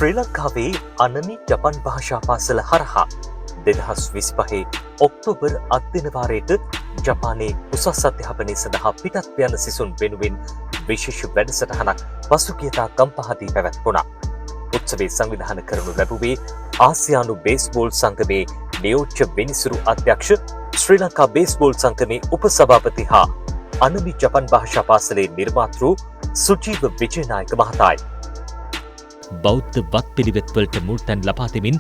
ශ්‍රී ලංකාවේ අනමි ජපන් භාෂා පාසල හරහා 2025 ඔක්තෝබර් අත්දිනවාරයට ජපානයේ උසස් අධ්‍යාපනය සඳහා පිටත් යන සිසුන් වෙනුවෙන් විශේෂ වැඩසටහනක් පසුගියදා ගම්පහදී පැවැත්වුණා. උත්සවයේ සංවිධානය කරනු ලැබුවේ ආසියානු බේස්බෝල් සංගමේ නියෝජ්‍ය විනිසුරු අධ්‍යක්ෂ ශ්‍රී ලංකා බේස්බෝල් සංගමේ උපසභාපති හා අනමි ජපන් භාෂා පාසලේ නිර්මාතෘ සුජීව විජයනායක මහතායි. බෞද්ධ වත් පිළිවෙත්වලට මුල්තැන් ලබා දෙමින්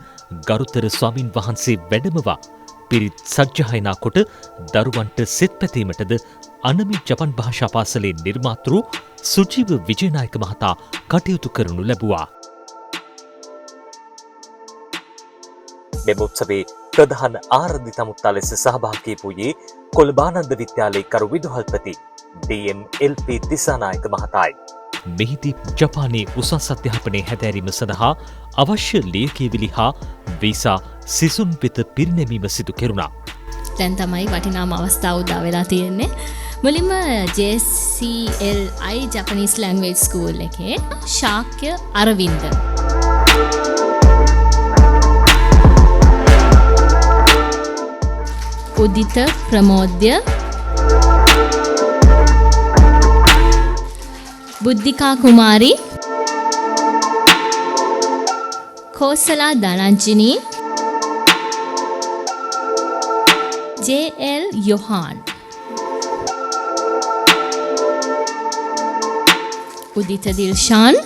ගරුතර ස්වාමින් වහන්සේ වැඩමවා පිරිත් සජ්ජායනා කොට දරුවන්ට සෙත් පැතීමටද අනමි ජපන් භාෂා පාසලේ නිර්මාතෘ සුජීව විජයනායක මහතා කටයුතු කරනු ලැබුවා. මෙම උත්සවයේ ප්‍රධාන ආරාධිත අමුත්තා ලෙස සහභාගී වූයේ කොළඹ විද්‍යාලයේ කරු විදුහල්පති DMLP දිසානායක මහතායි. මෙහිදී ජපානයේ උසස් අධ්‍යාපනය හැදෑරීම සඳහා අවශ්‍ය ලියකියවිලි හා වීසා සිසුන් වෙත පිරිනැමීම සිදු කෙරුණා. දැන් තමයි වටිනාම අවස්ථාව උදා වෙලා තියෙන්නේ. මුලින්ම JCLI Japanese Language School එකේ ශාක්‍ය අරවින්ද උදිත ප්‍රමෝද්‍ය බුද්ධිකා කුමාරි කෝසලා ධනංජනී JL යොහාන් උදිත දිල්ෂාන්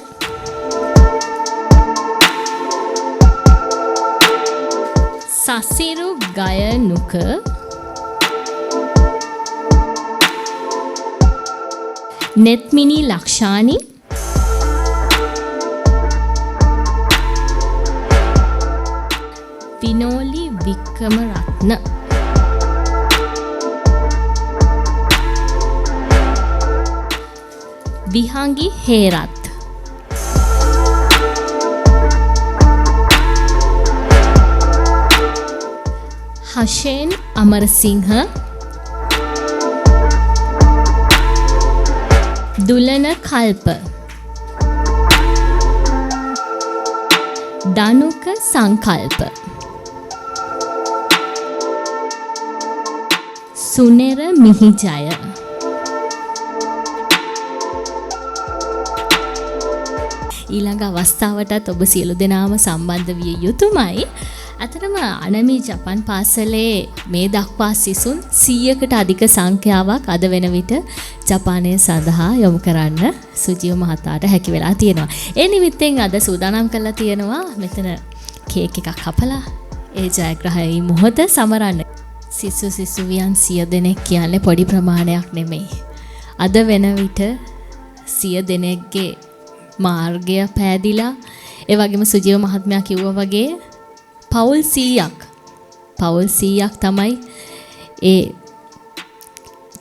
සසිරු ගයනුක නෙත්මිනි ලක්ෂානි විනෝලි වික්‍රමරත්න විහංගි හේරත් හෂේන් අමරසිංහ දුලන කල්ප දනුක සංකල්ප සුනෙර මිහිජය ඊළඟ අවස්ථාවටත් ඔබ සියලු දෙනාම සම්බන්ධ විය යුතුමයි. අතරම අනමි ජපන් පාසලේ මේ දක්වා සිසුන් 100කට අධික සංඛ්‍යාවක් අද වෙන විට ජපානය සඳහා යොමු කරන්න සුජීව මහතාට හැකි වෙලා තියෙනවා. ඒ නිමිත්තෙන් අද සූදානම් කරලා තියෙනවා මෙතන කේක් එකක් කපලා ඒ ජයග්‍රහණයේ මොහොත සමරන්න. සිසුවියන් 100 දෙනෙක් කියන්නේ පොඩි ප්‍රමාණයක් නෙමෙයි. අද වෙන විට 100 දෙනෙක්ගේ මාර්ගය පෑදිලා ඒ වගේම සුජීව මහත්මයා කිව්වා වගේ පවුල් 100ක් තමයි ඒ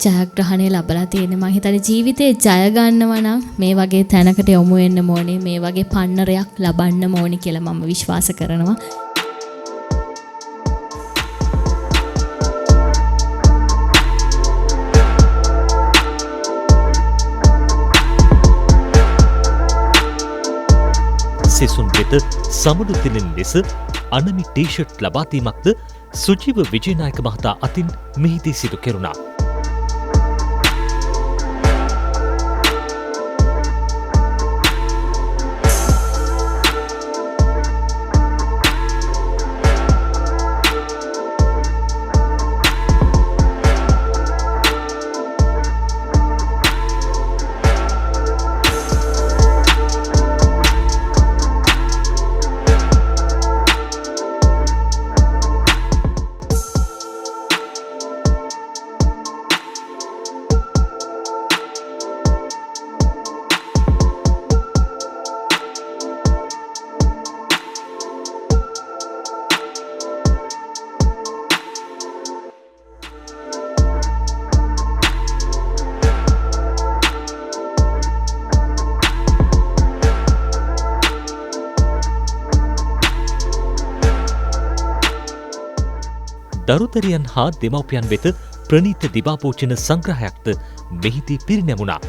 ජයග්‍රහණය ලැබලා තියෙන්නේ. මම හිතන්නේ ජීවිතේ ජය ගන්නවා නම් මේ වගේ තැනකට යොමු වෙන්න ඕනේ, මේ වගේ පන්නරයක් ලබන්න ඕනේ කියලා මම විශ්වාස කරනවා. සිසුන් වෙත සමුදු දිනෙන් ලෙස අනමි ටී-ෂර්ට් ලබා දීමක්ද සුජීව විජයනායක මහතා අතින් මෙහිදී සිදු කෙරුණා. දරුතරියන් හා දෙමව්පියන් වෙත ප්‍රණීත දිවාපෝචන සංග්‍රහයක්ද මෙහිදී පිරිනැමුණා.